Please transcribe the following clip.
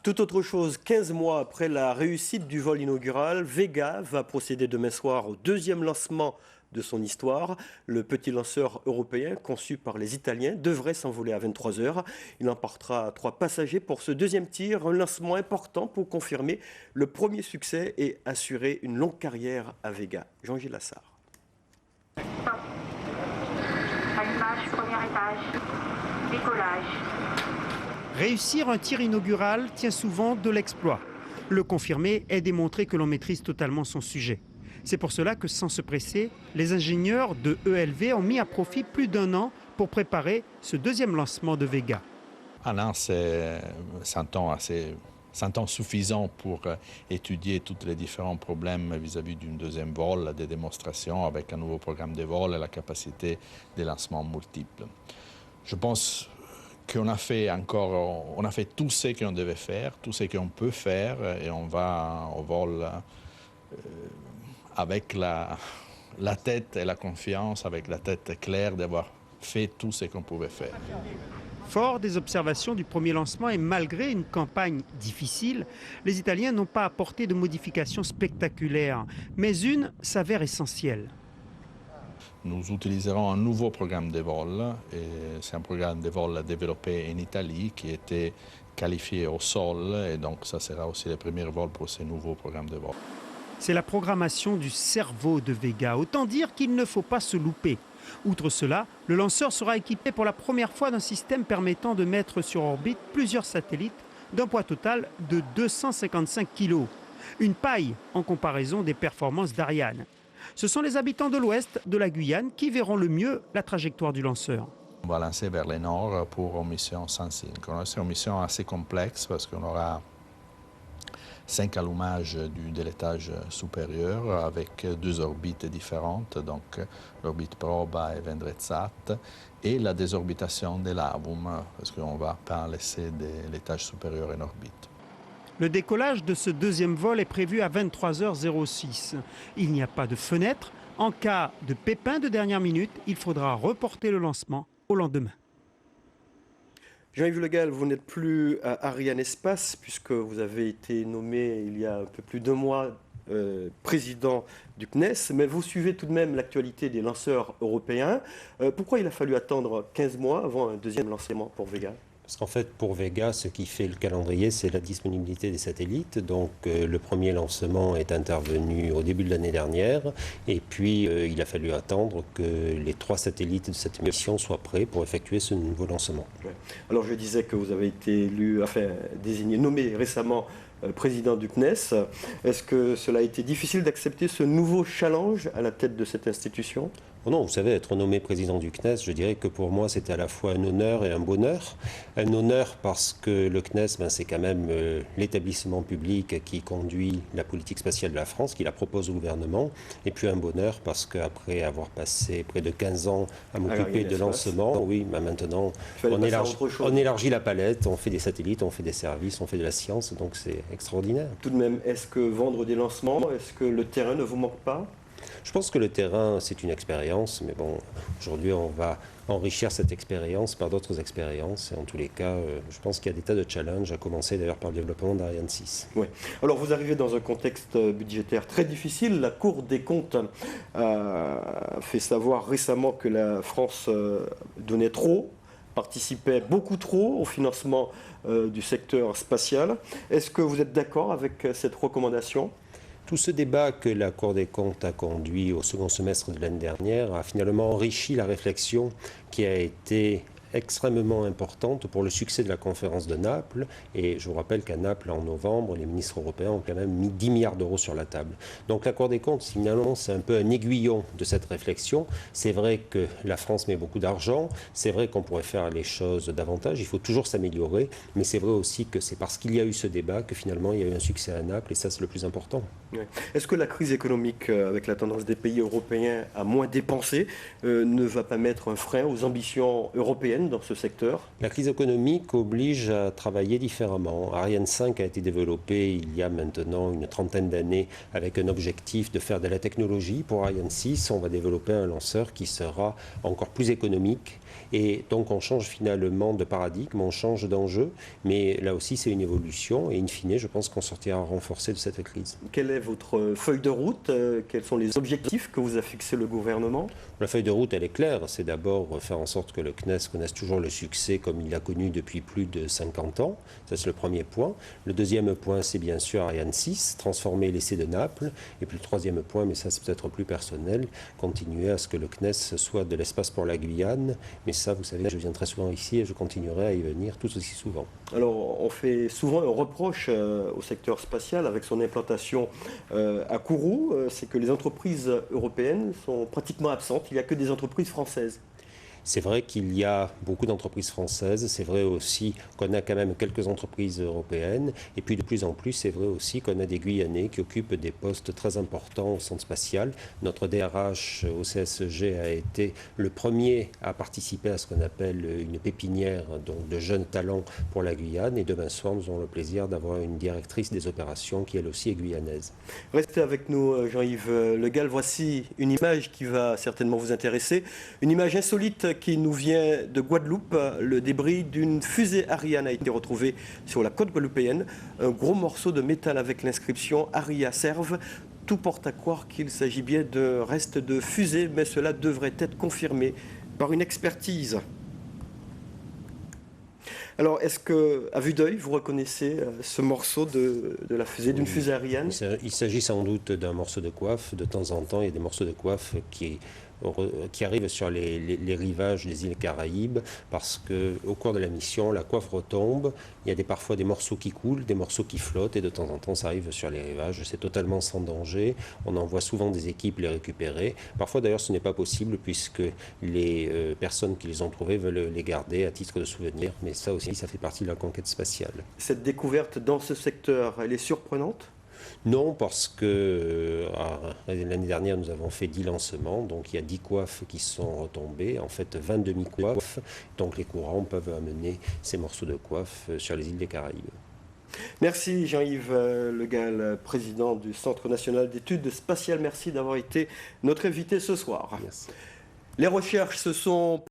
Tout autre chose, 15 mois après la réussite du vol inaugural, Vega va procéder demain soir au deuxième lancement de son histoire. Le petit lanceur européen, conçu par les Italiens, devrait s'envoler à 23 heures. Il emportera 3 passagers pour ce deuxième tir, un lancement important pour confirmer le premier succès et assurer une longue carrière à Vega. Jean-Gilles Lassard. Allumage, premier étage, décollage. Réussir un tir inaugural tient souvent de l'exploit. Le confirmer est démontrer que l'on maîtrise totalement son sujet. C'est pour cela que, sans se presser, les ingénieurs de ELV ont mis à profit plus d'1 an pour préparer ce deuxième lancement de Vega. Un an, c'est un temps suffisant pour étudier tous les différents problèmes vis-à-vis d'une deuxième vol, des démonstrations avec un nouveau programme de vol et la capacité de lancement multiples. Je pense qu'on a fait tout ce qu'on devait faire, tout ce qu'on peut faire, et on va au vol avec la tête et la confiance, avec la tête claire d'avoir fait tout ce qu'on pouvait faire. Fort des observations du premier lancement et malgré une campagne difficile, les Italiens n'ont pas apporté de modifications spectaculaires, mais une s'avère essentielle. Nous utiliserons un nouveau programme de vol, et c'est un programme de vol développé en Italie qui était qualifié au sol, et donc ça sera aussi le premier vol pour ce nouveau programme de vol. C'est la programmation du cerveau de Vega, autant dire qu'il ne faut pas se louper. Outre cela, le lanceur sera équipé pour la première fois d'un système permettant de mettre sur orbite plusieurs satellites d'un poids total de 255 kg. Une paille en comparaison des performances d'Ariane. Ce sont les habitants de l'ouest de la Guyane qui verront le mieux la trajectoire du lanceur. On va lancer vers le nord pour une mission Sensing. C'est une mission assez complexe parce qu'on aura 5 allumages de l'étage supérieur avec 2 orbites différentes, donc l'orbite Proba et Vendrezzat, et la désorbitation de l'Avum, parce qu'on ne va pas laisser l'étage supérieur en orbite. Le décollage de ce deuxième vol est prévu à 23h06. Il n'y a pas de fenêtre. En cas de pépin de dernière minute, il faudra reporter le lancement au lendemain. Jean-Yves Le Gall, vous n'êtes plus à Ariane Espace puisque vous avez été nommé il y a un peu plus d'1 mois président du CNES, mais vous suivez tout de même l'actualité des lanceurs européens. Pourquoi il a fallu attendre 15 mois avant un deuxième lancement pour Vega ? Parce qu'en fait, pour Vega, ce qui fait le calendrier, c'est la disponibilité des satellites. Donc, le premier lancement est intervenu au début de l'année dernière. Et puis, il a fallu attendre que les 3 satellites de cette mission soient prêts pour effectuer ce nouveau lancement. Ouais. Alors, je disais que vous avez été désigné, nommé récemment président du CNES. Est-ce que cela a été difficile d'accepter ce nouveau challenge à la tête de cette institution ? Oh non, vous savez, être nommé président du CNES, je dirais que pour moi, c'était à la fois un honneur et un bonheur. Un honneur parce que le CNES, c'est quand même l'établissement public qui conduit la politique spatiale de la France, qui la propose au gouvernement. Et puis un bonheur parce qu'après avoir passé près de 15 ans à m'occuper de lancement, oui, maintenant, on élargit la palette, on fait des satellites, on fait des services, on fait de la science, donc c'est extraordinaire. Tout de même, est-ce que vendre des lancements, est-ce que le terrain ne vous manque pas ? Je pense que le terrain, c'est une expérience, mais bon, aujourd'hui, on va enrichir cette expérience par d'autres expériences. Et en tous les cas, je pense qu'il y a des tas de challenges, à commencer d'ailleurs par le développement d'Ariane 6. Oui. Alors, vous arrivez dans un contexte budgétaire très difficile. La Cour des comptes a fait savoir récemment que la France donnait trop, participait beaucoup trop au financement du secteur spatial. Est-ce que vous êtes d'accord avec cette recommandation ? Tout ce débat que la Cour des comptes a conduit au second semestre de l'année dernière a finalement enrichi la réflexion qui a été extrêmement importante pour le succès de la conférence de Naples. Et je vous rappelle qu'à Naples, en novembre, les ministres européens ont quand même mis 10 milliards d'euros sur la table. Donc la Cour des comptes, finalement, c'est un peu un aiguillon de cette réflexion. C'est vrai que la France met beaucoup d'argent. C'est vrai qu'on pourrait faire les choses davantage. Il faut toujours s'améliorer. Mais c'est vrai aussi que c'est parce qu'il y a eu ce débat que finalement, il y a eu un succès à Naples. Et ça, c'est le plus important. Oui. Est-ce que la crise économique, avec la tendance des pays européens à moins dépenser, ne va pas mettre un frein aux ambitions européennes européenne dans ce secteur? La crise économique oblige à travailler différemment. Ariane 5 a été développé il y a maintenant une trentaine d'années avec un objectif de faire de la technologie. Pour Ariane 6, on va développer un lanceur qui sera encore plus économique. Et donc on change finalement de paradigme, on change d'enjeu, mais là aussi c'est une évolution et in fine je pense qu'on sortira renforcé de cette crise. Quelle est votre feuille de route? Quels sont les objectifs que vous a fixés le gouvernement? La feuille de route elle est claire, c'est d'abord faire en sorte que le CNES connaisse toujours le succès comme il l'a connu depuis plus de 50 ans, ça c'est le premier point. Le deuxième point c'est bien sûr Ariane 6, transformer l'essai de Naples, et puis le troisième point, mais ça c'est peut-être plus personnel, continuer à ce que le CNES soit de l'espace pour la Guyane, mais ça, vous savez, je viens très souvent ici et je continuerai à y venir tout aussi souvent. Alors, on fait souvent un reproche au secteur spatial avec son implantation à Kourou, c'est que les entreprises européennes sont pratiquement absentes, il n'y a que des entreprises françaises. C'est vrai qu'il y a beaucoup d'entreprises françaises, c'est vrai aussi qu'on a quand même quelques entreprises européennes, et puis de plus en plus, c'est vrai aussi qu'on a des Guyanais qui occupent des postes très importants au centre spatial. Notre DRH au CSG a été le premier à participer à ce qu'on appelle une pépinière donc de jeunes talents pour la Guyane, et demain soir, nous aurons le plaisir d'avoir une directrice des opérations qui elle aussi est guyanaise. Restez avec nous, Jean-Yves Le Gall. Voici une image qui va certainement vous intéresser, une image insolite qui nous vient de Guadeloupe. Le débris d'une fusée Ariane a été retrouvé sur la côte guadeloupéenne. Un gros morceau de métal avec l'inscription Aria Serve. Tout porte à croire qu'il s'agit bien de restes de fusée, mais cela devrait être confirmé par une expertise. Alors, est-ce que, à vue d'œil, vous reconnaissez ce morceau de la fusée, d'une fusée Ariane? Il s'agit sans doute d'un morceau de coiffe. De temps en temps, il y a des morceaux de coiffe qui arrivent sur les rivages des îles Caraïbes parce qu'au cours de la mission, la coiffe retombe, il y a parfois des morceaux qui coulent, des morceaux qui flottent et de temps en temps ça arrive sur les rivages. C'est totalement sans danger, on envoie souvent des équipes les récupérer. Parfois d'ailleurs ce n'est pas possible puisque les personnes qui les ont trouvés veulent les garder à titre de souvenir, mais ça aussi ça fait partie de la conquête spatiale. Cette découverte dans ce secteur, elle est surprenante? Non, parce que l'année dernière, nous avons fait 10 lancements, donc il y a 10 coiffes qui sont retombées, en fait 20 demi-coiffes, donc les courants peuvent amener ces morceaux de coiffe sur les îles des Caraïbes. Merci Jean-Yves Le Gall, président du Centre national d'études spatiales. Merci d'avoir été notre invité ce soir. Merci. Les recherches se sont